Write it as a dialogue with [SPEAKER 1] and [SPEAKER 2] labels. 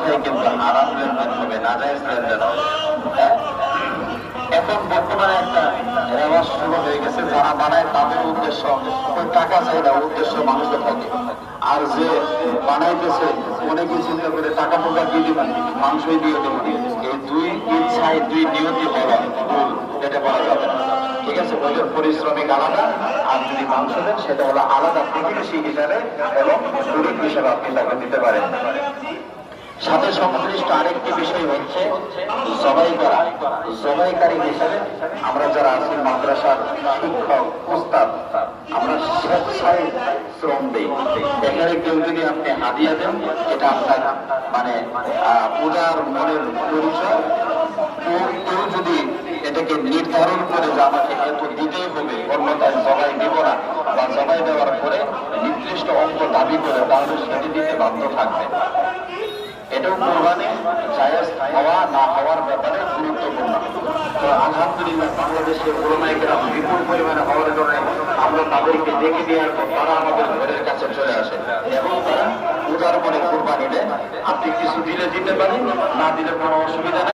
[SPEAKER 1] কথাই কিন্তু হারাম লেনদেন হবে, নাজায়েজ লেনদেন হবে। হ্যাঁ, এখন বর্তমানে একটা রেওয়াজ শুরু হয়ে গেছে, যারা বানায় তাদের উদ্দেশ্য ওই টাকা চাই না, উদ্দেশ্য মানুষের থাকে। আর যে বানাইতেছে অনেকে চিন্তা করে টাকা টোকা দিয়ে দিবেন, মাংসই দিয়ে দেবেন। এই দুই ইচ্ছায় দুই নিয়তি বলা ভুল, এটা বলা যাবে না। ঠিক আছে, ওদের পরিশ্রমিক আলাদা, আর যদি মাংস দেন সেটা হলো আলাদা প্রতিবেশী হিসাবে এবং শরীর হিসাবে আপনি তাকে দিতে পারেন। সাথে সংশ্লিষ্ট আরেকটি বিষয় হচ্ছে জবাই করা। জবাইকারী হিসাবে আমরা যারা আছি মাদ্রাসার শিক্ষক উস্তাদ, আমরা স্বেচ্ছায় শ্রম দিই। এখানে কেউ যদি আপনি হাদিয়া দেন, এটা আপনার মানে উদার মনের পরিচয়। কেউ যদি এটাকে নির্ধারণ করে যে আমাকে এত দিতেই হবে, অন্যথায় জবাই দিব না, বা জবাই দেওয়ার পরে নির্দিষ্ট অঙ্ক দাবি করে, তাহলে সেটি দিতে বাধ্য থাকবে। এটাও কোরবানি জায়েজ হওয়া না হওয়ার ব্যাপারে গুরুত্বপূর্ণ। তো আলহামদুলিল্লাহ বাংলাদেশের ওলামায়ে বিপুল পরিমাণে হওয়ার কারণে আমরা তাদেরকে ডেকে দেওয়ার পর তারা আমাদের ঘরের কাছে চলে আসে এবং তারা উদার মনে কোরবানি দেয়। আপনি কিছু দিলে দিতে পারেন, না দিলে কোনো অসুবিধা নেই।